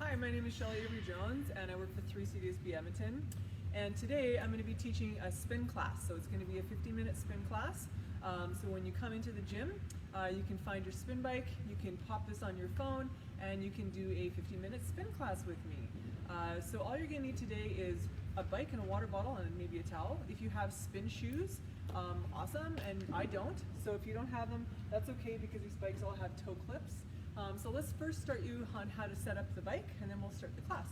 Hi, my name is Shelley Averay-Jones and I work for 3CDSB Edmonton. And today I'm going to be teaching a spin class. So it's going to be a 15-minute spin class. So when you come into the gym, you can find your spin bike, you can pop this on your phone, and you can do a 15-minute spin class with me. So all you're going to need today is a bike and a water bottle and maybe a towel. If you have spin shoes, awesome, and I don't. So if you don't have them, that's okay because these bikes all have toe clips. So let's first start you on how to set up the bike, and then we'll start the class.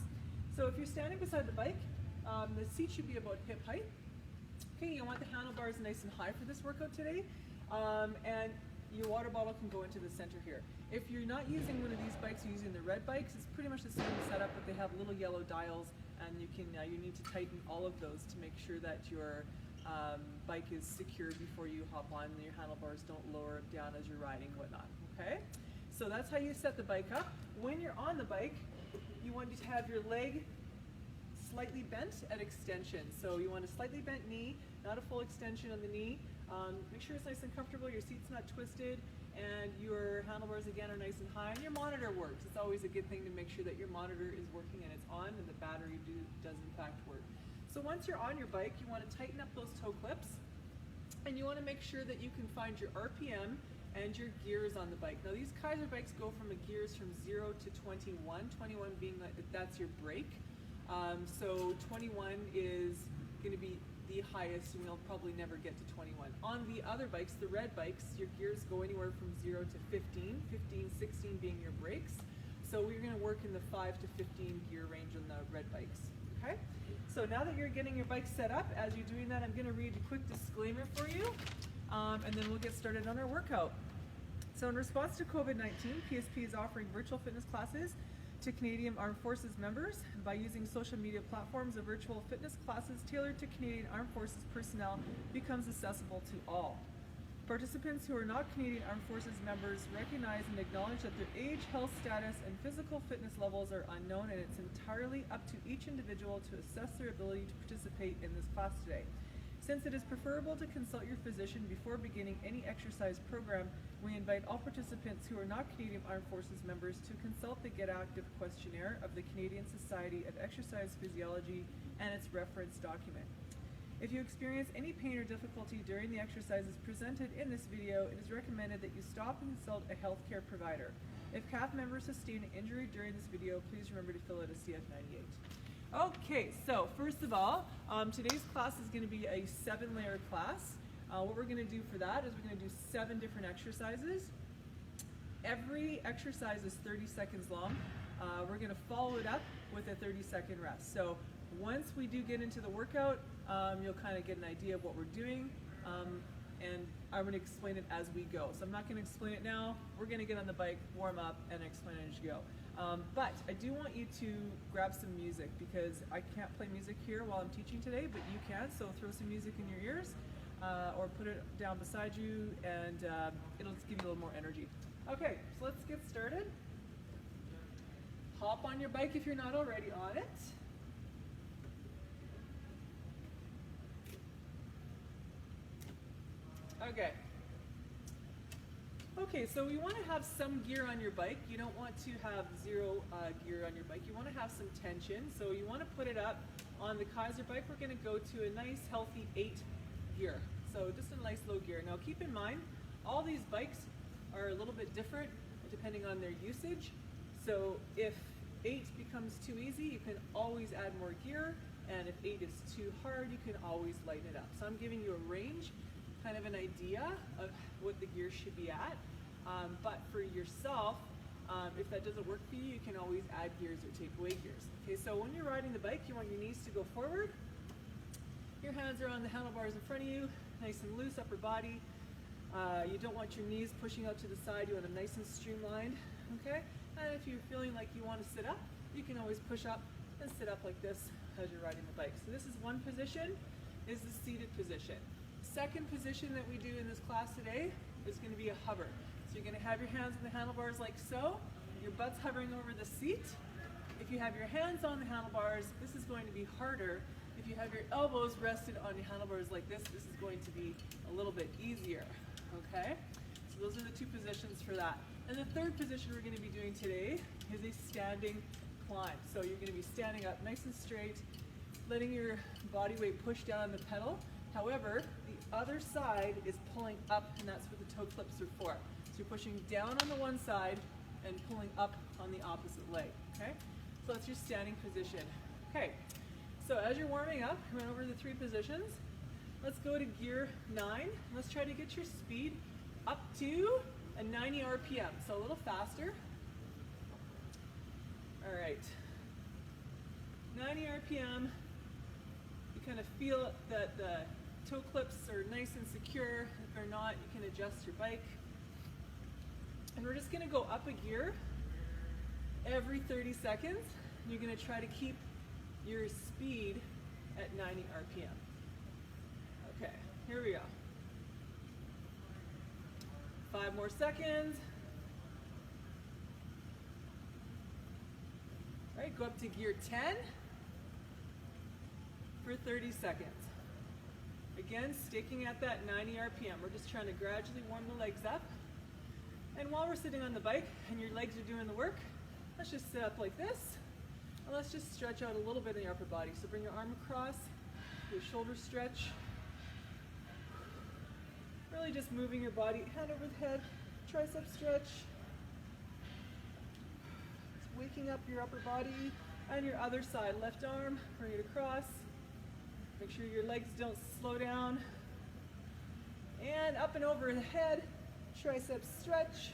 So if you're standing beside the bike, the seat should be about hip height. Okay, you want the handlebars nice and high for this workout today, and your water bottle can go into the center here. If you're not using one of these bikes, you're using the red bikes, it's pretty much the same setup, but they have little yellow dials, and you need to tighten all of those to make sure that your bike is secure before you hop on, and your handlebars don't lower down as you're riding, whatnot. Okay. So that's how you set the bike up. When you're on the bike, you want to have your leg slightly bent at extension. So you want a slightly bent knee, not a full extension on the knee. Make sure it's nice and comfortable, your seat's not twisted, and your handlebars again are nice and high, and your monitor works. It's always a good thing to make sure that your monitor is working and it's on and the battery does in fact work. So once you're on your bike, you want to tighten up those toe clips, and you want to make sure that you can find your RPM and your gears on the bike. Now these Kaiser bikes go from gears from 0 to 21, 21 being that that's your brake. So 21 is going to be the highest, and you'll probably never get to 21. On the other bikes, the red bikes, your gears go anywhere from 0 to 15, 15, 16 being your brakes. So we're going to work in the 5 to 15 gear range on the red bikes. Okay? So now that you're getting your bike set up, as you're doing that, I'm going to read a quick disclaimer for you, and then we'll get started on our workout. So in response to COVID-19, PSP is offering virtual fitness classes to Canadian Armed Forces members. By using social media platforms, a virtual fitness classes tailored to Canadian Armed Forces personnel becomes accessible to all. Participants who are not Canadian Armed Forces members recognize and acknowledge that their age, health status, and physical fitness levels are unknown, and it's entirely up to each individual to assess their ability to participate in this class today. Since it is preferable to consult your physician before beginning any exercise program, we invite all participants who are not Canadian Armed Forces members to consult the Get Active questionnaire of the Canadian Society of Exercise Physiology and its reference document. If you experience any pain or difficulty during the exercises presented in this video, it is recommended that you stop and consult a healthcare provider. If CAF members sustain an injury during this video, please remember to fill out a CF98. Okay, so first of all, today's class is going to be a 7-layer class. What we're going to do for that is we're going to do 7 different exercises. Every exercise is 30 seconds long. We're going to follow it up with a 30-second rest. So once we do get into the workout, you'll kind of get an idea of what we're doing, and I'm going to explain it as we go. So I'm not going to explain it now. We're going to get on the bike, warm up, and explain it as you go. But I do want you to grab some music because I can't play music here while I'm teaching today, but you can, so throw some music in your ears or put it down beside you, and it'll just give you a little more energy. Okay, so let's get started. Hop on your bike if you're not already on it. Okay, so you want to have some gear on your bike. You don't want to have zero gear on your bike. You want to have some tension. So you want to put it up. On the Kaiser bike, we're going to go to a nice healthy 8 gear. So just a nice low gear. Now keep in mind, all these bikes are a little bit different depending on their usage. So if 8 becomes too easy, you can always add more gear. And if 8 is too hard, you can always lighten it up. So I'm giving you a range, kind of an idea of what the gear should be at. But for yourself, if that doesn't work for you, you can always add gears or take away gears. Okay, so when you're riding the bike, you want your knees to go forward. Your hands are on the handlebars in front of you, nice and loose, upper body. You don't want your knees pushing out to the side. You want them nice and streamlined. Okay, and if you're feeling like you want to sit up, you can always push up and sit up like this as you're riding the bike. So this is one position, is the seated position. Second position that we do in this class today is going to be a hover. So you're going to have your hands on the handlebars like so. Your butt's hovering over the seat. If you have your hands on the handlebars, this is going to be harder. If you have your elbows rested on your handlebars like this is going to be a little bit easier. Okay? So those are the 2 positions for that. And the third position we're going to be doing today is a standing climb. So you're going to be standing up nice and straight, letting your body weight push down on the pedal. However, the other side is pulling up, and that's what the toe clips are for. So you're pushing down on the one side and pulling up on the opposite leg, okay? So that's your standing position. Okay, so as you're warming up, we went over the 3 positions. Let's go to gear 9. Let's try to get your speed up to a 90 RPM, so a little faster. All right, 90 RPM. You kind of feel that the toe clips are nice and secure. If they're not, you can adjust your bike. And we're just gonna go up a gear every 30 seconds. You're gonna try to keep your speed at 90 RPM. Okay, here we go. 5 more seconds. All right, go up to gear 10 for 30 seconds. Again, sticking at that 90 RPM. We're just trying to gradually warm the legs up. And while we're sitting on the bike and your legs are doing the work, let's just sit up like this. And let's just stretch out a little bit in your upper body. So bring your arm across, your shoulder stretch. Really just moving your body, hand over the head, tricep stretch. Just waking up your upper body and your other side. Left arm, bring it across. Make sure your legs don't slow down. And up and over the head, tricep stretch.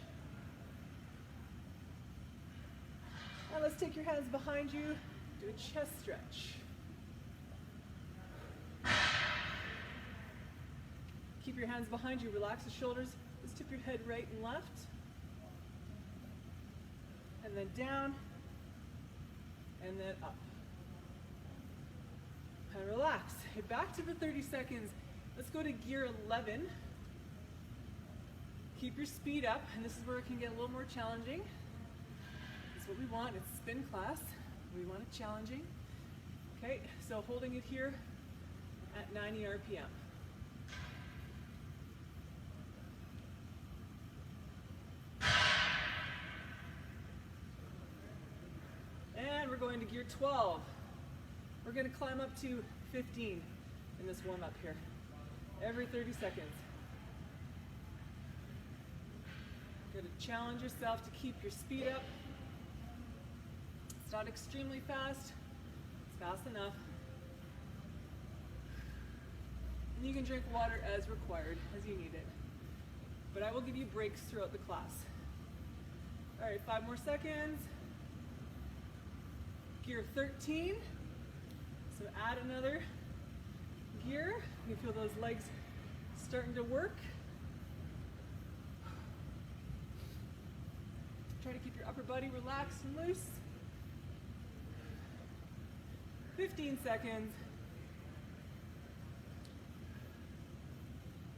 Now let's take your hands behind you, do a chest stretch. Keep your hands behind you, relax the shoulders. Just tip your head right and left. And then down, and then up. And relax. Okay, back to the 30 seconds. Let's go to gear 11. Keep your speed up, and this is where it can get a little more challenging. That's what we want. It's spin class. We want it challenging. Okay, so holding it here at 90 RPM. And we're going to gear 12. We're going to climb up to 15 in this warm up here, every 30 seconds. You're going to challenge yourself to keep your speed up. It's not extremely fast, it's fast enough. And you can drink water as required, as you need it. But I will give you breaks throughout the class. All right, 5 more seconds. Gear 13. So add another gear. You feel those legs starting to work. Try to keep your upper body relaxed and loose. 15 seconds.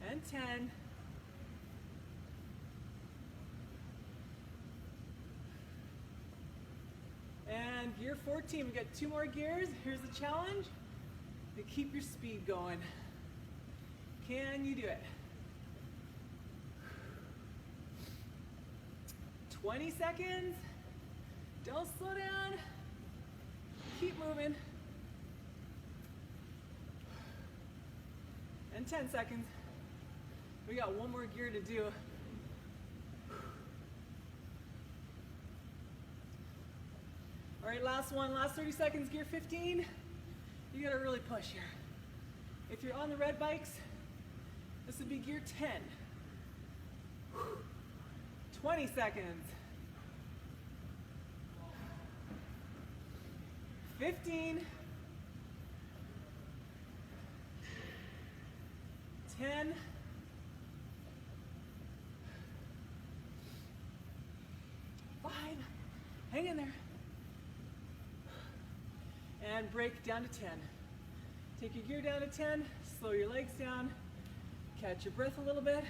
And 10. And gear 14, we got 2 more gears. Here's the challenge, to keep your speed going. Can you do it? 20 seconds. Don't slow down. Keep moving. And 10 seconds. We got 1 more gear to do. All right, last one, last 30 seconds, gear 15. You gotta really push here. If you're on the red bikes, this would be gear 10. 20 seconds. 15. 10. 5. Hang in there. And break down to 10. Take your gear down to 10, slow your legs down, catch your breath a little bit.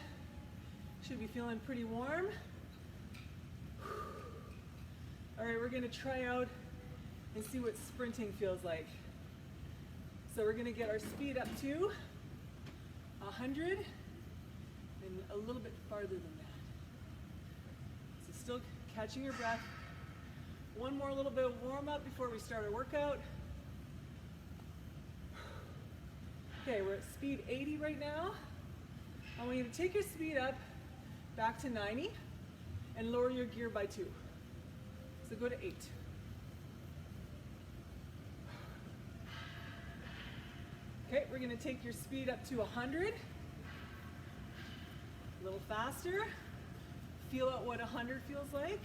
Should be feeling pretty warm. All right, we're gonna try out and see what sprinting feels like. So we're gonna get our speed up to 100 and a little bit farther than that. So still catching your breath, One more little bit of warm up before we start our workout. Okay, we're at speed 80 right now. I want you to take your speed up back to 90 and lower your gear by 2. So go to 8. Okay, we're going to take your speed up to 100. A little faster. Feel out what 100 feels like.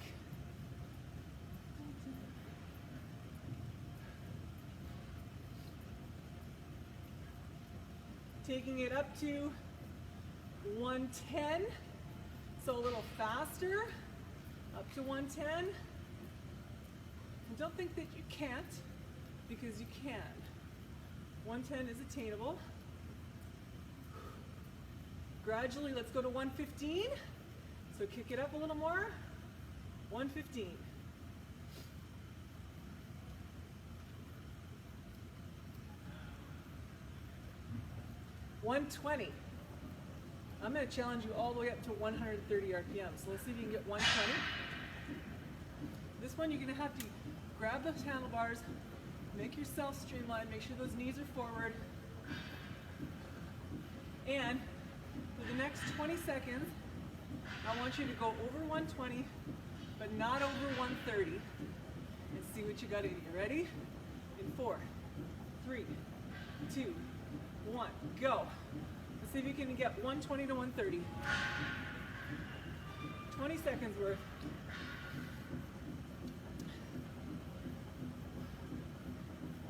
Taking it up to 110, so a little faster, up to 110. And don't think that you can't, because you can. 110 is attainable. Gradually, let's go to 115. So kick it up a little more. 115. $120. I'm going to challenge you all the way up to 130 RPM. So let's see if you can get 120. This one you're going to have to grab those handlebars, make yourself streamlined, make sure those knees are forward. And for the next 20 seconds, I want you to go over 120, but not over 130. And see what you got to do. You ready? In 4, 3, 2, 1, go. Let's see if you can get 120 to 130. 20 seconds worth.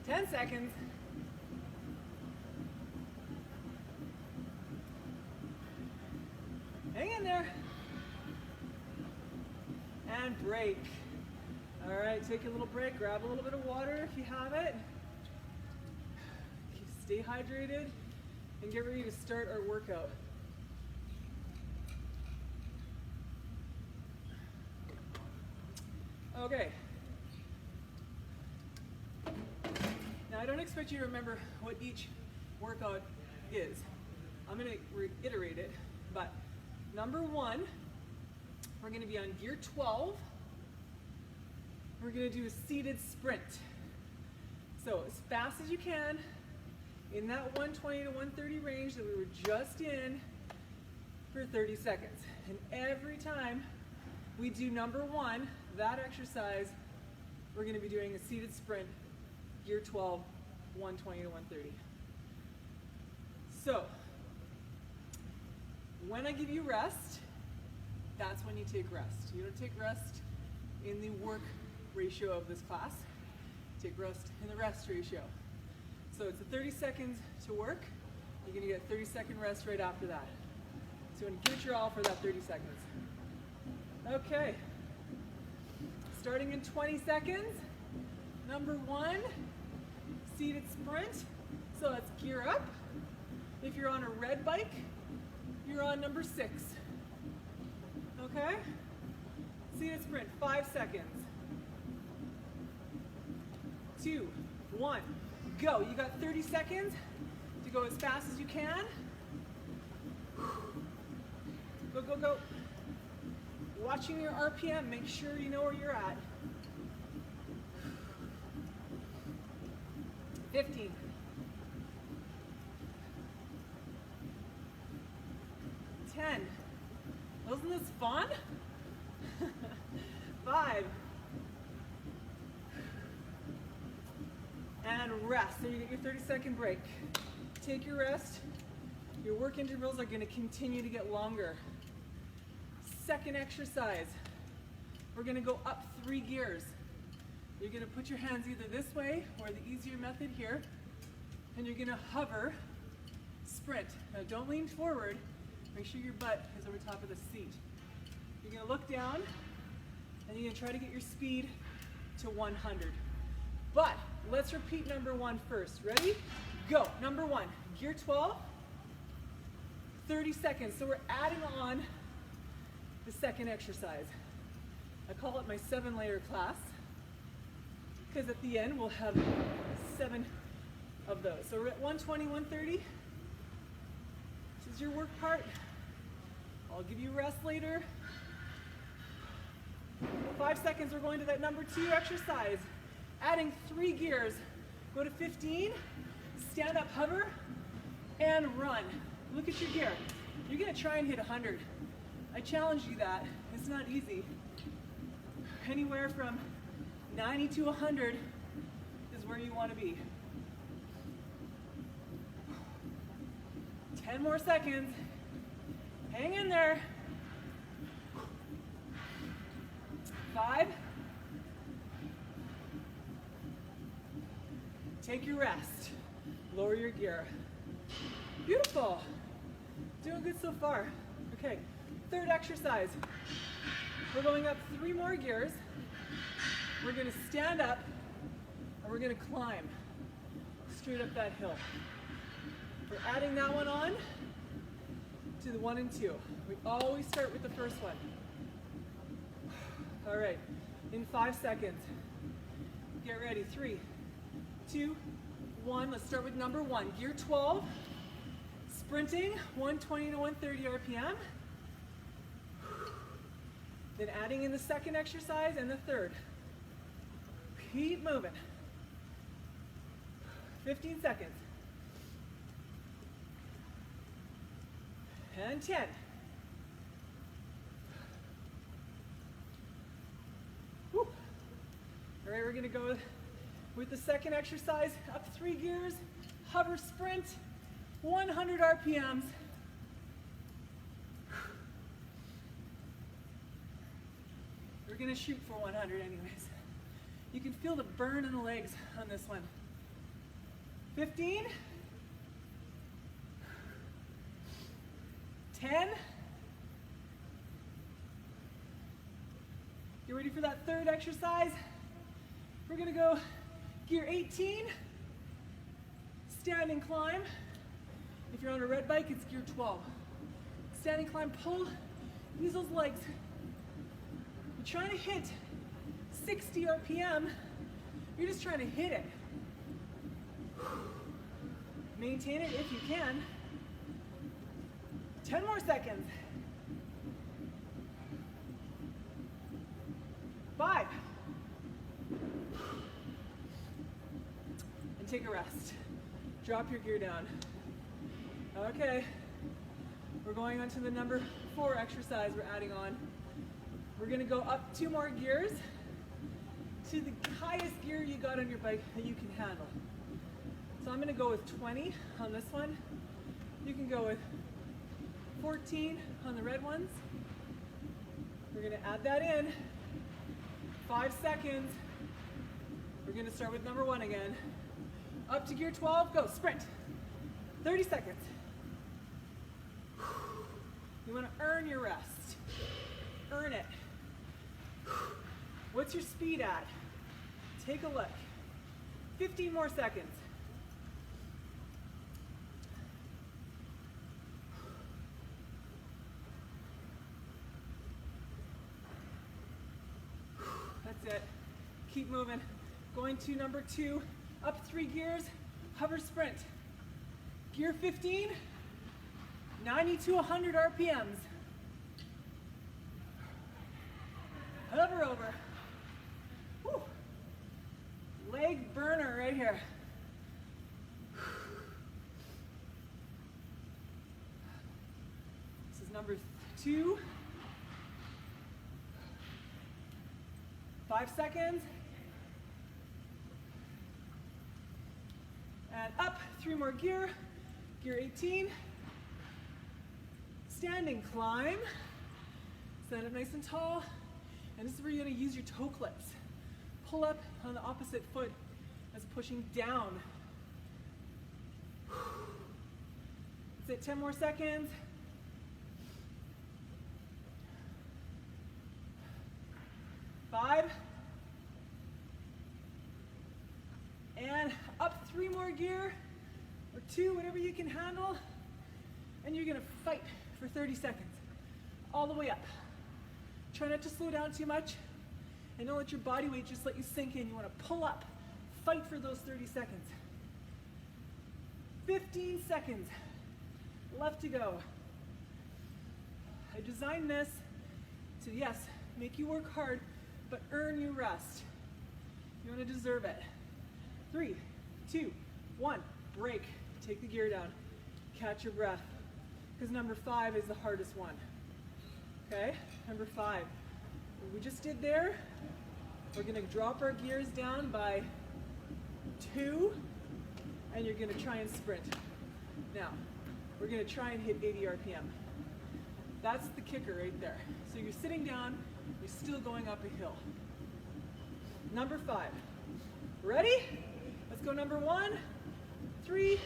Ten seconds. Hang in there. And break. All right, take a little break. Grab a little bit of water if you have it. Stay hydrated and get ready to start our workout. Okay. Now I don't expect you to remember what each workout is. I'm going to reiterate it, but number 1, we're going to be on gear 12. We're going to do a seated sprint. So as fast as you can, in that 120 to 130 range that we were just in for 30 seconds. And every time we do number 1, that exercise, we're going to be doing a seated sprint, gear 12, 120 to 130. So, when I give you rest, that's when you take rest. You don't take rest in the work ratio of this class. Take rest in the rest ratio. So it's a 30 seconds to work. You're going to get a 30-second rest right after that. So you want to give it your all for that 30 seconds. Okay. Starting in 20 seconds. Number 1, seated sprint. So let's gear up. If you're on a red bike, you're on number 6. Okay? Seated sprint, 5 seconds. 2, 1. Go. You got 30 seconds to go as fast as you can. Go, go, go. Watching your RPM, make sure you know where you're at. 15. 10. Wasn't this fun? 5. And rest. So you get your 30-second break. Take your rest. Your work intervals are going to continue to get longer. Second exercise. We're going to go up 3 gears. You're going to put your hands either this way or the easier method here. And you're going to hover, sprint. Now don't lean forward. Make sure your butt is over top of the seat. You're going to look down and you're going to try to get your speed to 100. But let's repeat number 1 first. Ready? Go. Number 1, gear 12, 30 seconds. So we're adding on the second exercise. I call it my 7-layer class because at the end we'll have 7 of those. So we're at 120, 130. This is your work part. I'll give you rest later. 5 seconds, we're going to that number 2 exercise. Adding 3 gears. Go to 15, stand up, hover, and run. Look at your gear. You're gonna try and hit 100. I challenge you that. It's not easy. Anywhere from 90 to 100 is where you wanna be. 10 more seconds. Hang in there. 5. Take your rest. Lower your gear. Beautiful. Doing good so far. Okay, 3rd exercise. We're going up 3 more gears. We're gonna stand up and we're gonna climb straight up that hill. We're adding that one on to the 1 and 2. We always start with the first one. All right, in 5 seconds. Get ready, 3, 2, 1. Let's start with number 1. Gear 12, sprinting, 120 to 130 RPM. Then adding in the 2nd exercise and the 3rd. Keep moving. 15 seconds. And 10. Whew. All right, we're gonna go with the 2nd exercise, up 3 gears, hover sprint, 100 RPMs. We're gonna shoot for 100 anyways. You can feel the burn in the legs on this one. 15, 10. Get ready for that 3rd exercise. We're gonna go gear 18, stand and climb. If you're on a red bike, it's gear 12. Stand and climb, pull, use those legs. You're trying to hit 60 RPM, you're just trying to hit it. Maintain it if you can. 10 more seconds. 5. And take a rest. Drop your gear down. Okay, we're going on to the number 4 exercise we're adding on. We're gonna go up 2 more gears to the highest gear you got on your bike that you can handle. So I'm gonna go with 20 on this one. You can go with 14 on the red ones. We're gonna add that in. 5 seconds. We're gonna start with number 1 again. Up to gear 12, go, sprint. 30 seconds. You wanna earn your rest. Earn it. What's your speed at? Take a look. 15 more seconds. That's it. Keep moving. Going to number 2, up 3 gears, hover sprint. Gear 15, 90 to 100 RPMs. Hover over. Whew. Leg burner right here. This is number 2. 5 seconds. And up 3 more gear. Gear 18. Standing climb. Stand up nice and tall. And this is where you're going to use your toe clips. Pull up on the opposite foot as pushing down. That's it, 10 more seconds. 5. And up 3 more gear, or 2, whatever you can handle. And you're going to fight for 30 seconds, all the way up. Try not to slow down too much, and don't let your body weight just let you sink in. You want to pull up, fight for those 30 seconds. 15 seconds left to go. I designed this to, yes, make you work hard, but earn your rest. You want to deserve it. 3, 2, 1, break. Take the gear down. Catch your breath. Because number 5 is the hardest one. Okay, number 5. What we just did there, we're going to drop our gears down by 2, and you're going to try and sprint. Now, we're going to try and hit 80 RPM. That's the kicker right there. So you're sitting down, you're still going up a hill. Number 5. Ready? Let's go number 1. 3,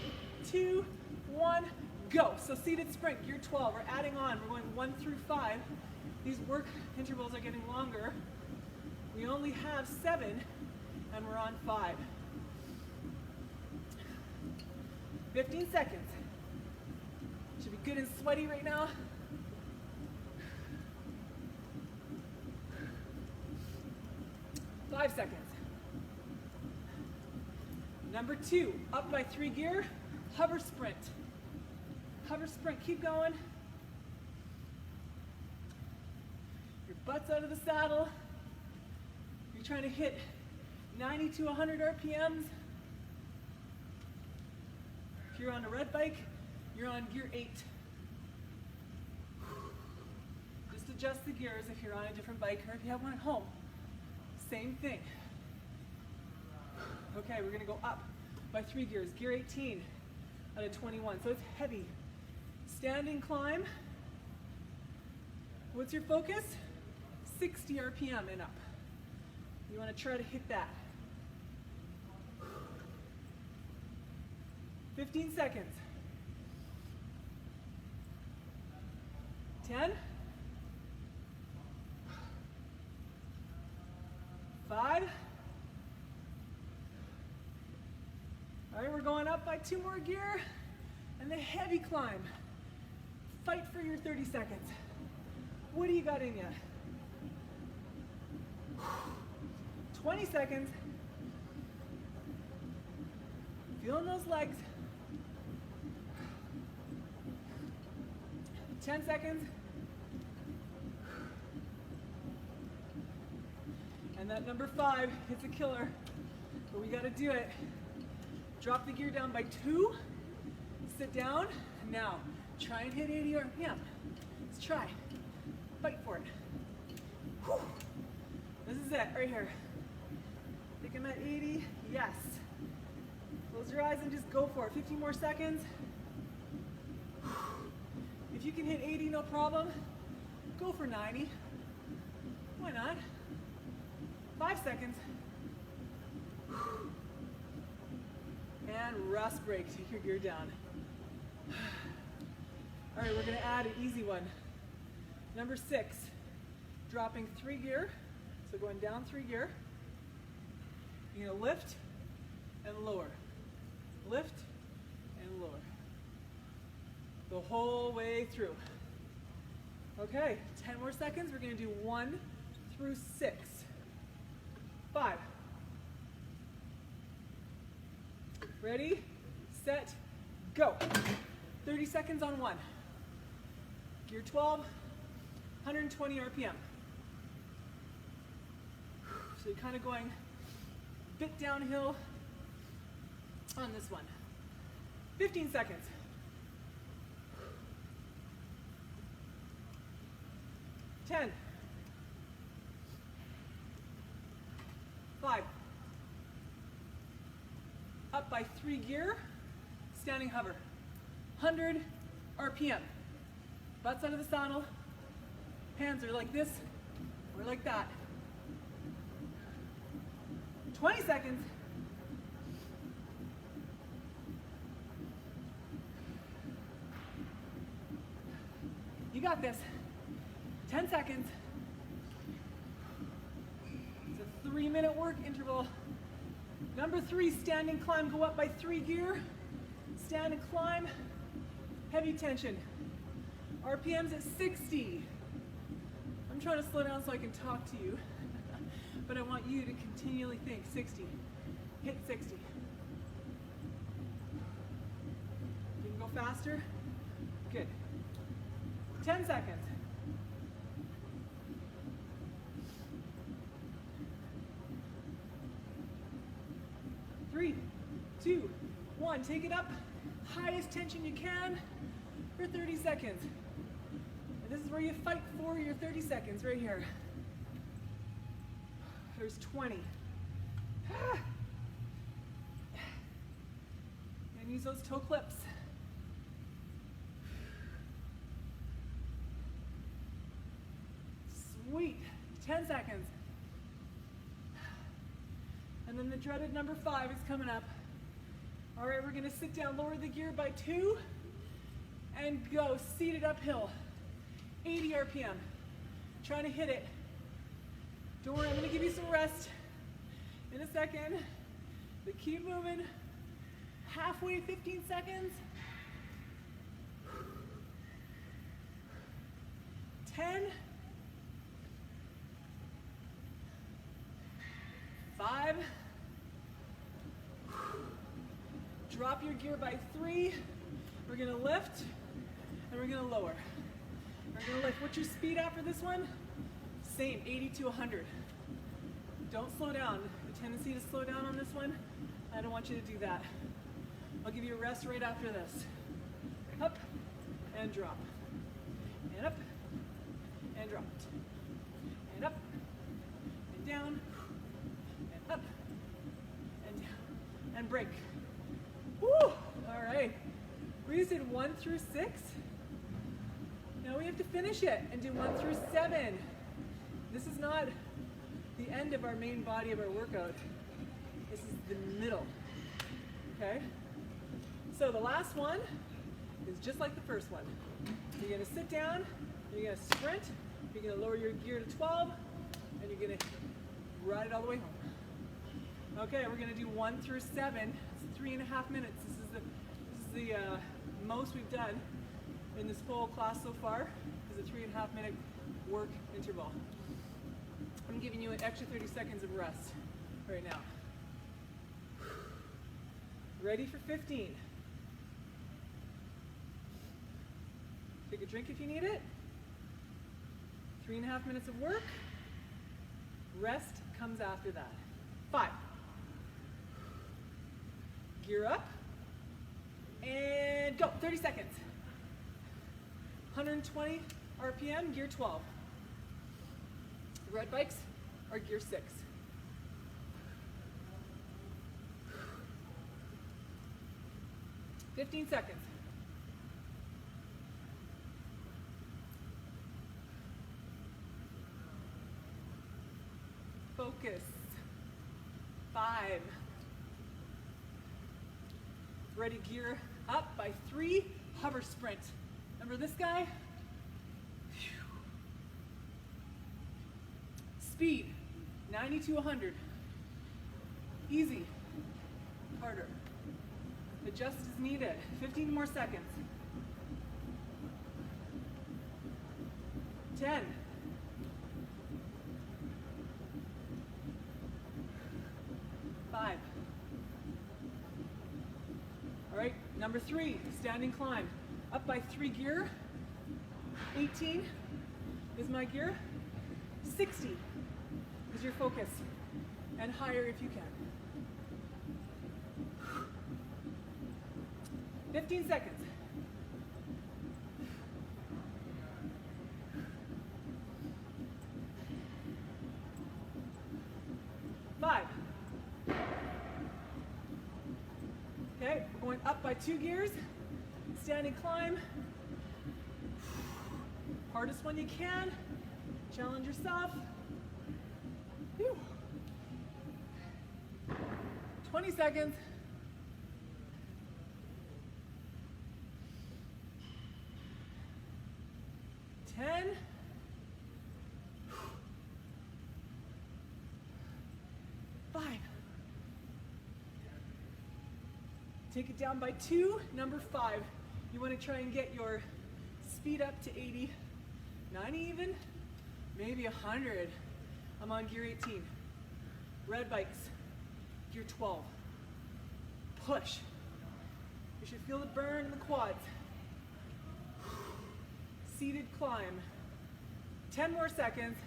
2, 1, go. So seated sprint, gear 12. We're adding on. We're going 1 through 5. These work intervals are getting longer. We only have 7, and we're on 5. 15 seconds. Should be good and sweaty right now. Five seconds. Number 2, up by 3 gear, hover sprint. Hover sprint, keep going. Your butt's out of the saddle. You're trying to hit 90 to 100 RPMs. If you're on a red bike, you're on gear 8. Just adjust the gears if you're on a different bike, or if you have one at home. Same thing. Okay, we're gonna go up by 3 gears. Gear 18 out of 21, so it's heavy. Standing climb. What's your focus? 60 RPM and up. You wanna try to hit that. 15 seconds. 10. 5. All right, we're going up by 2 more gear, and the heavy climb. Fight for your 30 seconds. What do you got in you? 20 seconds. Feeling those legs. 10 seconds. And that number 5 hits a killer, but we gotta do it. Drop the gear down by 2, sit down, now try and hit 80 RPM. Let's try, fight for it. Whew. This is it, right here. Think I'm at 80, yes. Close your eyes and just go for it, 15 more seconds. If you can hit 80, no problem, go for 90. Why not? 5 seconds. And rest break, take your gear down. All right, we're gonna add an easy one. Number 6, dropping 3 gear. So going down 3 gear. You're gonna lift and lower. Lift and lower. The whole way through. Okay, 10 more seconds. We're gonna do 1 through 6. 5. Ready, set, go. 30 seconds on 1. Gear 12, 120 RPM. So you're kind of going a bit downhill on this one. 15 seconds. 10. 5. Up by 3 gear, standing hover. 100 RPM. Butts out of the saddle. Hands are like this or like that. 20 seconds. You got this. 10 seconds. It's a 3-minute work interval. Number 3, standing climb. Go up by 3 gear. Stand and climb. Heavy tension. RPMs at 60. I'm trying to slow down so I can talk to you. But I want you to continually think 60. Hit 60. You can go faster. Good. 10 seconds. 2, 1. Take it up, highest tension you can for 30 seconds. And this is where you fight for your 30 seconds, right here. There's 20. And use those toe clips. Sweet. 10 seconds. And then the dreaded number 5 is coming up. All right, we're going to sit down, lower the gear by 2, and go seated uphill. 80 RPM. Trying to hit it. Don't worry, I'm going to give you some rest in a second. But keep moving. Halfway, 15 seconds. 10. 5. Drop your gear by 3. We're going to lift and we're going to lower. We're going to lift. What's your speed after this one? Same, 80 to 100. Don't slow down. The tendency to slow down on this one, I don't want you to do that. I'll give you a rest right after this. Up and drop. And up and drop. And up and down. And up and down. And break. Woo! All right. We just did 1 through 6. Now we have to finish it and do 1 through 7. This is not the end of our main body of our workout. This is the middle. Okay? So the last one is just like the first one. You're going to sit down, you're going to sprint, you're going to lower your gear to 12, and you're going to ride it all the way home. Okay, we're going to do 1 through 7. It's 3.5 minutes. This is the most we've done in this whole class so far. Is a 3.5 minute work interval. I'm giving you an extra 30 seconds of rest right now. Ready for 15. Take a drink if you need it. 3.5 minutes of work. Rest comes after that. 5. Gear up. And go. 30 seconds. 120 RPM, gear 12. Red bikes are gear 6. $15 seconds. Focus. 5. Ready, gear up by 3. Hover sprint. Remember this guy? Speed, 90 to 100. Easy. Harder. Adjust as needed. 15 more seconds. 10. 5. All right, number 3, standing climb. Up by 3 gear. 18 is my gear. 60 is your focus. And higher if you can. 15 seconds. 5. Okay, we're going up by 2 gears. Standing climb. Hardest one you can. Challenge yourself. Whew. 20 seconds. 10. 5. Take it down by 2. Number 5. You want to try and get your speed up to 80, 90 even, maybe 100. I'm on gear 18. Red bikes, gear 12. Push. You should feel the burn in the quads. Seated climb. 10 more seconds.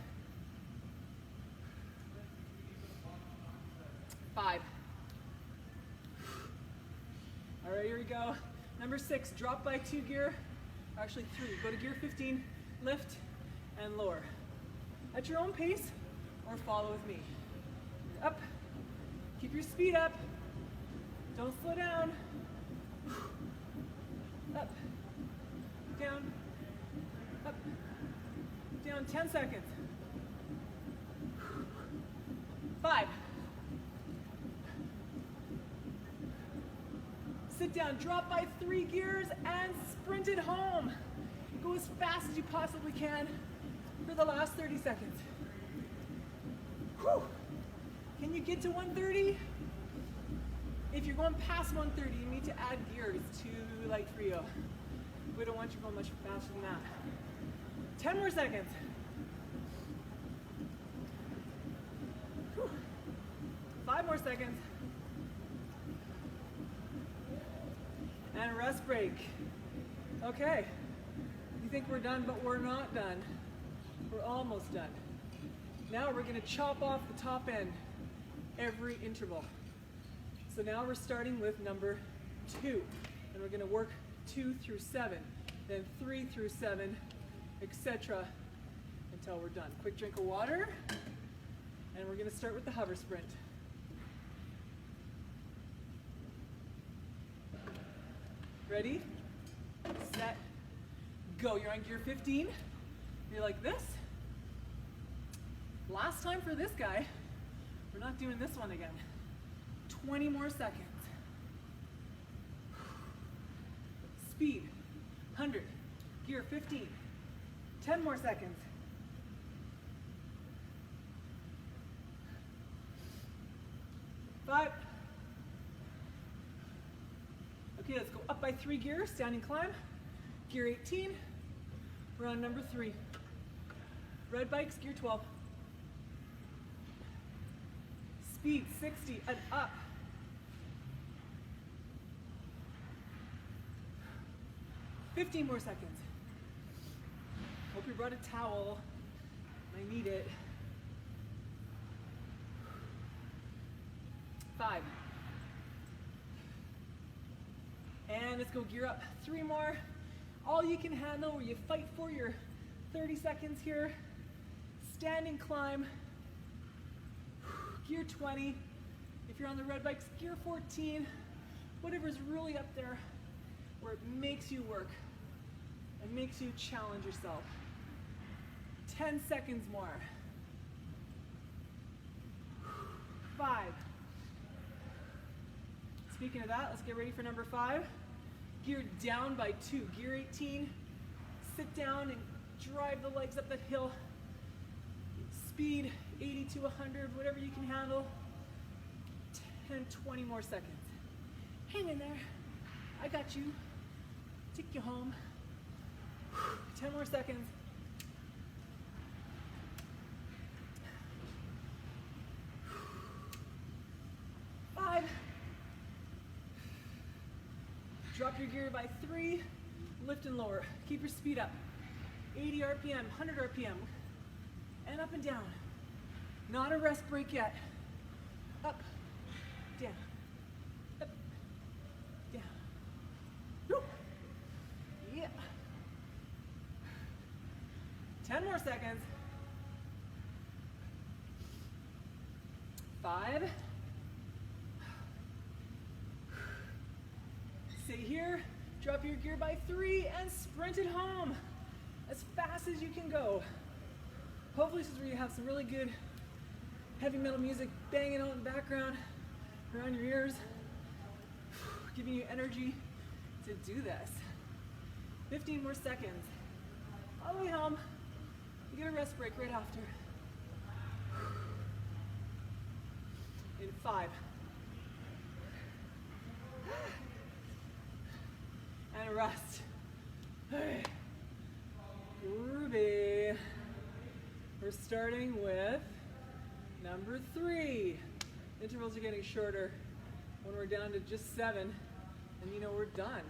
5. right, here we go. Number 6, drop by 2 gear, actually 3. Go to gear 15, lift and lower. At your own pace or follow with me. Up, keep your speed up. Don't slow down. Up, down, up, down, 10 seconds. 5. Sit down, drop by 3 gears and sprint it home. Go as fast as you possibly can for the last 30 seconds. Whew. Can you get to 130? If you're going past 130, you need to add gears. It's too light for you. We don't want you going much faster than that. 10 more seconds. Whew. 5 more seconds. And rest break. Okay. You think we're done, but we're not done. We're almost done. Now we're going to chop off the top end every interval. So now we're starting with number 2. And we're going to work 2 through 7, then 3 through 7, etc. until we're done. Quick drink of water. And we're going to start with the hover sprint. Ready, set, go. You're on gear 15. You're like this. Last time for this guy. We're not doing this one again. 20 more seconds. Speed, 100. Gear 15. 10 more seconds. 5. Okay, let's go up by 3 gears, standing climb. Gear 18, we're on number 3. Red bikes, gear 12. Speed, 60 and up. 15 more seconds. Hope you brought a towel. I need it. 5. And let's go gear up 3 more. All you can handle where you fight for your 30 seconds here. Standing climb. Gear 20. If you're on the red bikes, gear 14. Whatever's really up there where it makes you work. It makes you challenge yourself. 10 seconds more. 5. Speaking of that, let's get ready for number 5. Gear down by 2. Gear 18. Sit down and drive the legs up that hill. Speed 80 to 100, whatever you can handle. 10, 20 more seconds. Hang in there. I got you. Take you home. 10 more seconds. 5. Drop your gear by 3. Lift and lower. Keep your speed up. 80 RPM, 100 RPM. And up and down. Not a rest break yet. Up, down, up, down. Woo. Yeah. 10 more seconds. 5. Stay here, drop your gear by 3 and sprint it home as fast as you can go. Hopefully this is where you have some really good heavy metal music banging out in the background around your ears, giving you energy to do this. 15 more seconds. All the way home. You get a rest break right after. In 5. And rest. Hey. Ruby. We're starting with number 3. Intervals are getting shorter when we're down to just 7, and you know we're done.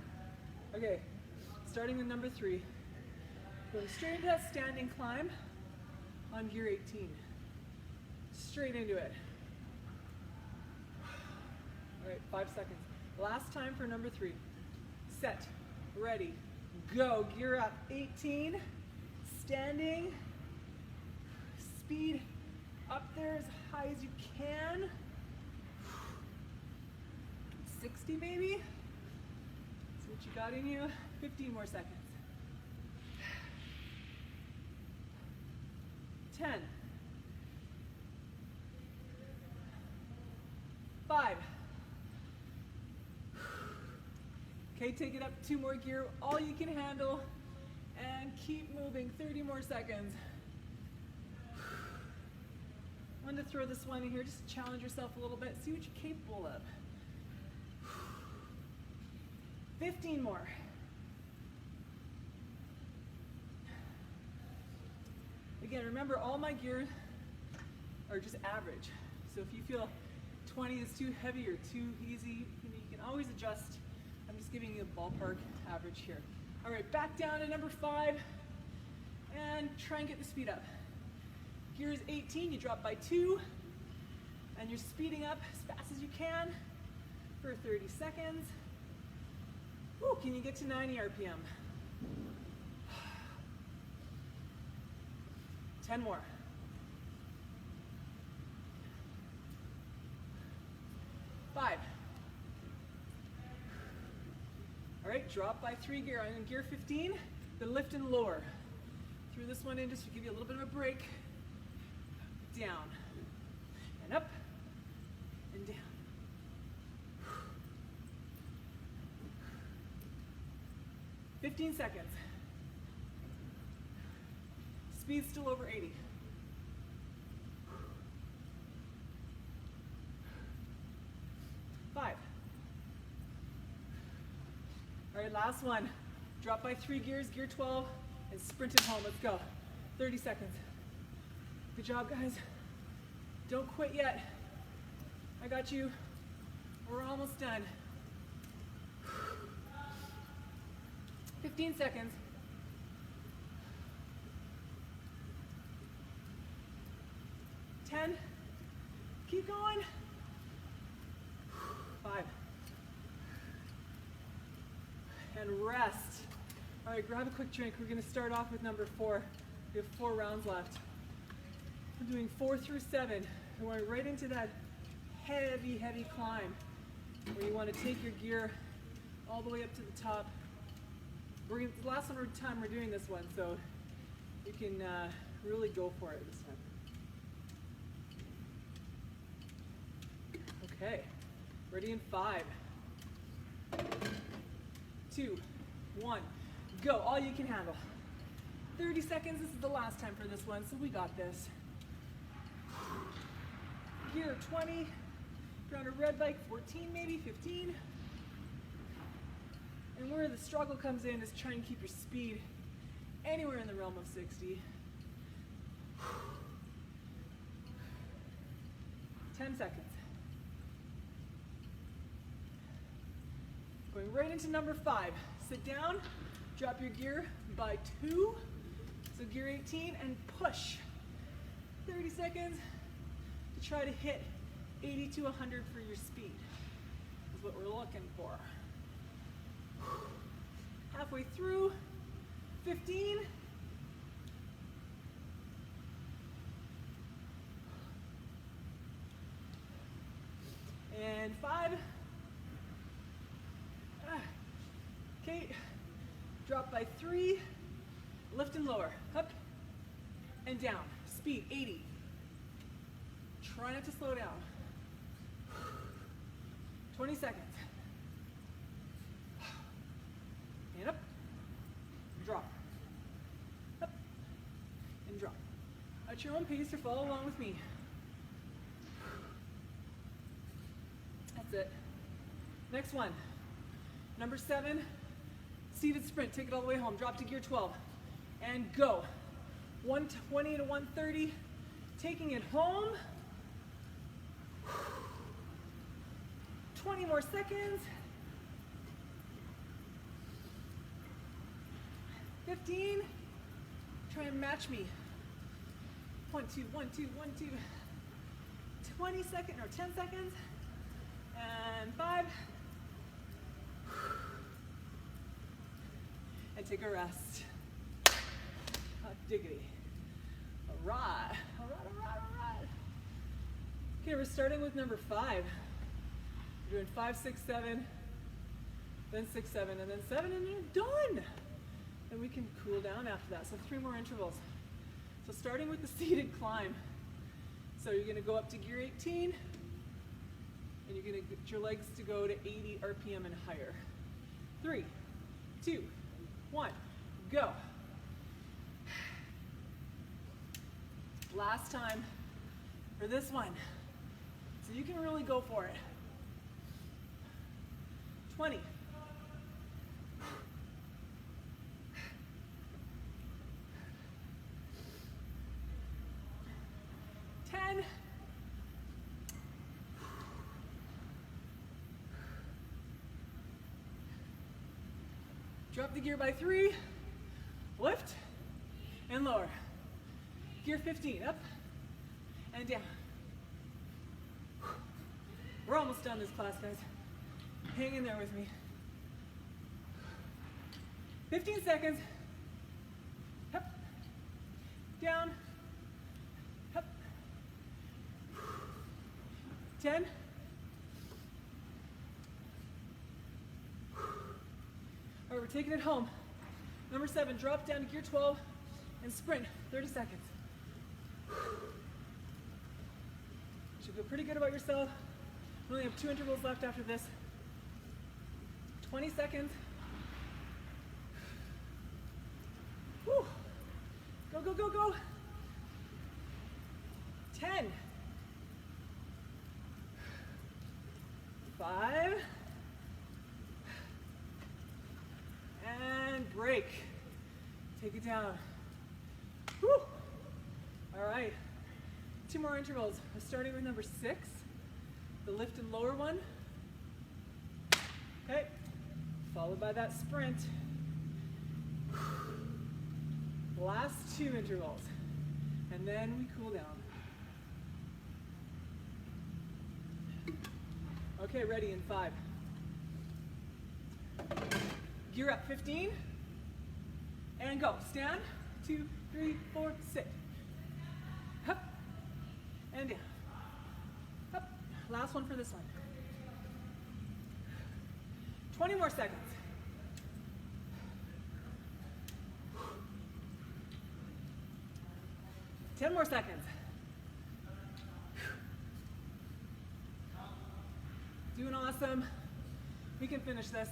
Okay, starting with number 3. Going straight into that standing climb on gear 18. Straight into it. All right, 5 seconds. Last time for number 3. Set, ready, go. Gear up, 18, standing, speed up there as high as you can. 60 maybe. See what you got in you. 15 more seconds. 10. 5. Okay, take it up 2 more gear, all you can handle, and keep moving. 30 more seconds. I wanted to throw this one in here, just challenge yourself a little bit, see what you're capable of. 15 more. Again, remember all my gear are just average. So if you feel 20 is too heavy or too easy, you can always adjust. I'm just giving you a ballpark average here. All right, back down to number 5 and try and get the speed up. Gear is 18, you drop by 2 and you're speeding up as fast as you can for 30 seconds. Woo, can you get to 90 RPM? 10 more. 5. All right, drop by 3 gear. I'm in gear 15, then lift and lower. Threw this one in just to give you a little bit of a break. Down, and up, and down. 15 seconds. Speed still over 80. 5. All right, last one. Drop by 3 gears, gear 12, and sprint it home. Let's go. 30 seconds. Good job, guys. Don't quit yet. I got you. We're almost done. 15 seconds. 10. Keep going. 5. And rest. All right, grab a quick drink. We're going to start off with number 4. We have 4 rounds left. We're doing 4 through 7. We're going right into that heavy, heavy climb where you want to take your gear all the way up to the top. It's the last time we're doing this one, so you can really go for it this time. Okay, ready in 5, 2, 1, go. All you can handle. 30 seconds. This is the last time for this one, so we got this. Gear 20. If you're on a red bike, 14 maybe, 15. And where the struggle comes in is trying to keep your speed anywhere in the realm of 60. 10 seconds. Going right into number 5. Sit down, drop your gear by 2. So gear 18 and push. 30 seconds to try to hit 80 to 100 for your speed is what we're looking for. Halfway through, 15. And 5. Okay, drop by 3, lift and lower, up and down, speed 80. Try not to slow down. 20 seconds. And up, drop, up, and drop. At your own pace or follow along with me. That's it. Next one. Number 7, seated sprint. Take it all the way home. Drop to gear 12. And go. 120 to 130. Taking it home. 20 more seconds. 15. Try and match me. 1, 2, 1, 2, 1, 2. 20 seconds or 10 seconds. And 5. And take a rest. Hot diggity. All right. All right, all right, all right. Okay, we're starting with number 5. We're doing 5, 6, 7, then 6, 7, and then 7, and you're done. And we can cool down after that. So 3 more intervals. So starting with the seated climb. So you're gonna go up to gear 18, and you're gonna get your legs to go to 80 RPM and higher. 3, 2, 1, go. Last time for this one. So you can really go for it. 20. 10. Drop the gear by 3. Lift and lower. Gear 15, up and down. We're almost done this class, guys. Hang in there with me. 15 seconds. Up, down, up. 10. All right, we're taking it home. Number 7, drop down to gear 12 and sprint 30 seconds. You should feel pretty good about yourself. We only have 2 intervals left after this. 20 seconds. Whew. Go, go, go, go. 10. 5. And break. Take it down. Whew. All right. 2 more intervals. We're starting with number 6, the lift and lower one. Okay. Followed by that sprint. Last 2 intervals. And then we cool down. Okay, ready in 5. Gear up, 15. And go. Stand. 2, 3, 4, sit. Up. And down. Up. Last one for this one. 20 more seconds. Ten more seconds. Doing awesome. We can finish this.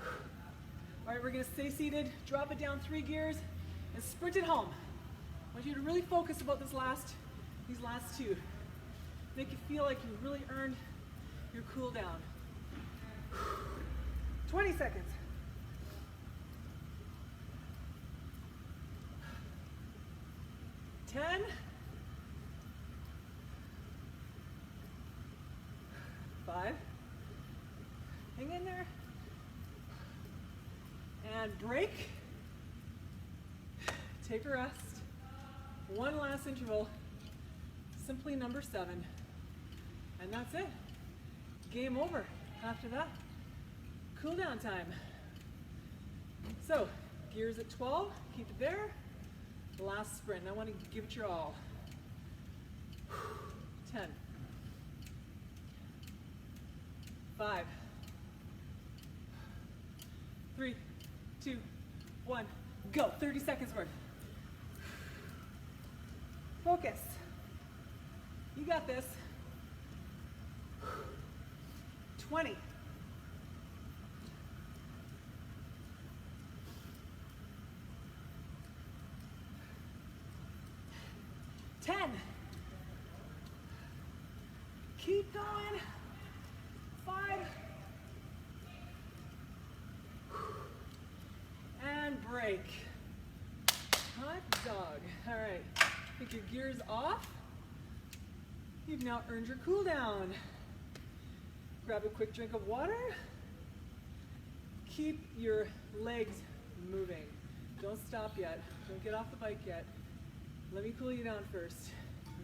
All right, we're gonna stay seated, drop it down 3 gears, and sprint it home. I want you to really focus about these last 2. Make you feel like you really earned your cool down. 20 seconds. 10. 5. Hang in there. And break. Take a rest. 1 last interval. Simply number 7. And that's it. Game over after that. Cool down time. So, gears at 12. Keep it there. Last sprint. I want to give it your all. 10. 5. 3, 2, 1, go. 30 seconds worth. Focus. You got this. 20. 10. Keep going. 5. And break. Hot dog. All right. Take your gears off. You've now earned your cool down. Grab a quick drink of water. Keep your legs moving. Don't stop yet. Don't get off the bike yet. Let me cool you down first,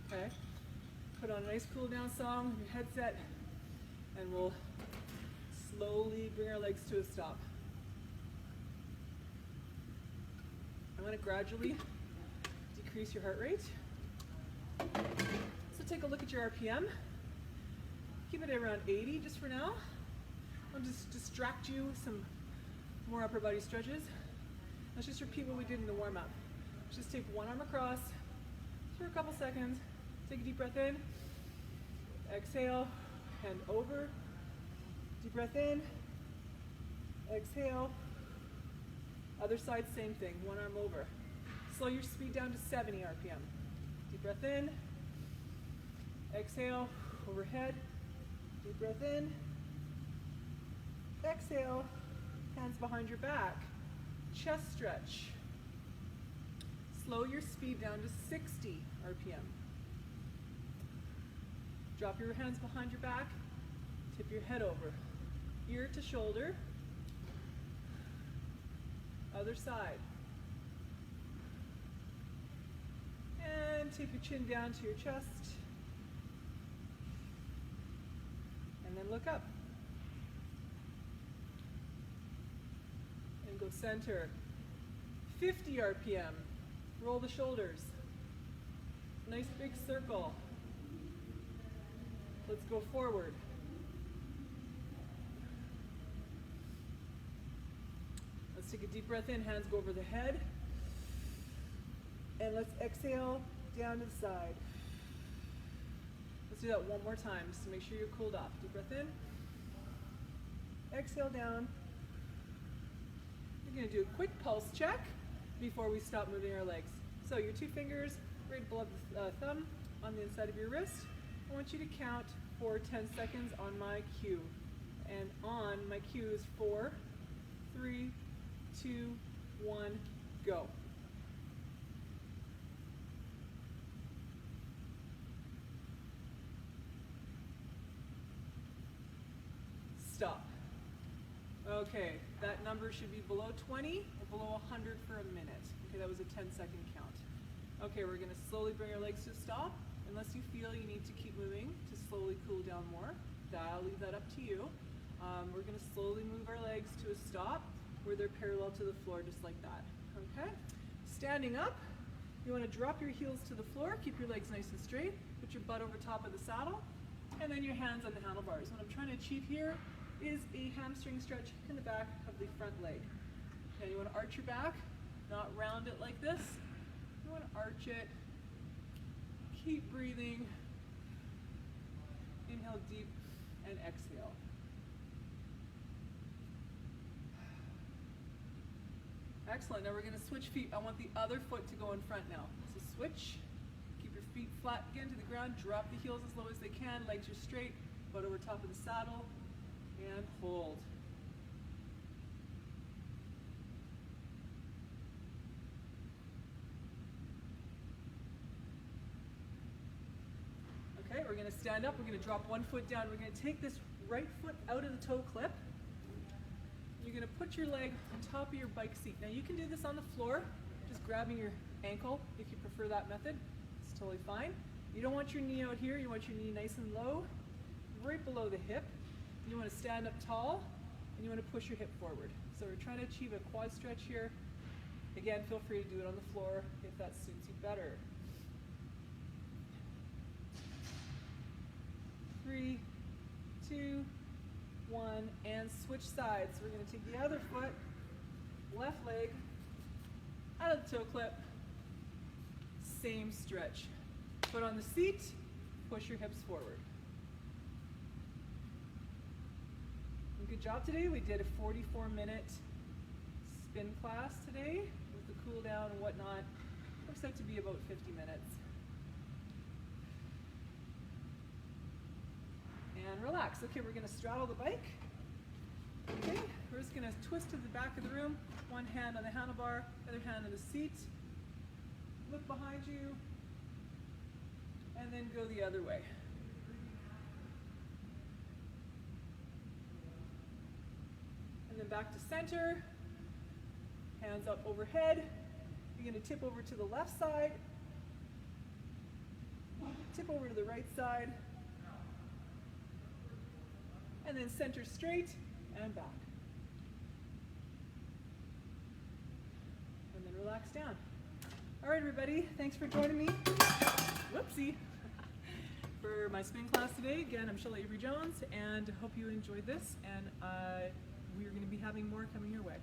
okay? Put on a nice cool down song with your headset. And we'll slowly bring our legs to a stop. I'm going to gradually decrease your heart rate. So take a look at your RPM. Keep it around 80 just for now. I'll just distract you with some more upper body stretches. Let's just repeat what we did in the warm-up. Just take one arm across for a couple seconds. Take a deep breath in. Exhale, hand over. Deep breath in. Exhale. Other side, same thing, one arm over. Slow your speed down to 70 RPM. Deep breath in. Exhale, overhead. Deep breath in. Exhale, hands behind your back. Chest stretch. Slow your speed down to 60 RPM. Drop your hands behind your back. Tip your head over. Ear to shoulder. Other side. And take your chin down to your chest. And then look up. And go center. 50 RPM. Roll the shoulders. Nice big circle. Let's go forward. Let's take a deep breath in, hands go over the head. And let's exhale down to the side. Let's do that one more time just to make sure you're cooled off. Deep breath in. Exhale down. We're going to do a quick pulse check before we stop moving our legs. So your two fingers right below the thumb on the inside of your wrist. I want you to count for 10 seconds on my cue. And on my cue is 4, 3, 2, 1, go. Stop. Okay, that number should be below 20 or below 100 for a minute. Okay, that was a 10-second count. Okay, we're going to slowly bring our legs to a stop. Unless you feel you need to keep moving to slowly cool down more, I'll leave that up to you. We're going to slowly move our legs to a stop where they're parallel to the floor, just like that. Okay? Standing up, you want to drop your heels to the floor, keep your legs nice and straight, put your butt over top of the saddle, and then your hands on the handlebars. What I'm trying to achieve here is a hamstring stretch in the back of the front leg. Okay, you want to arch your back, not round it like this. You want to arch it. Keep breathing. Inhale deep and exhale. Excellent. Now we're going to switch feet. I want the other foot to go in front now. So switch. Keep your feet flat again to the ground. Drop the heels as low as they can. Legs are straight. Butt over top of the saddle. And hold. Okay, we're going to stand up. We're going to drop one foot down. We're going to take this right foot out of the toe clip. You're going to put your leg on top of your bike seat. Now you can do this on the floor, just grabbing your ankle if you prefer that method. It's totally fine. You don't want your knee out here. You want your knee nice and low, right below the hip. You want to stand up tall, and you want to push your hip forward. So we're trying to achieve a quad stretch here. Again, feel free to do it on the floor if that suits you better. 3, 2, 1, and switch sides. We're going to take the other foot, left leg, out of the toe clip. Same stretch. Foot on the seat, push your hips forward. And good job today. We did a 44-minute spin class today with the cool down and whatnot. Works out to be about 50 minutes. And relax. Okay, we're going to straddle the bike. Okay, we're just going to twist to the back of the room. One hand on the handlebar, other hand on the seat. Look behind you, and then go the other way. And then back to center. Hands up overhead. You're going to tip over to the left side. Tip over to the right side. and then center straight and back. And then relax down. All right, everybody, thanks for joining me. Whoopsie. For my spin class today. Again, I'm Shelley Averay-Jones, and hope you enjoyed this, and we are going to be having more coming your way.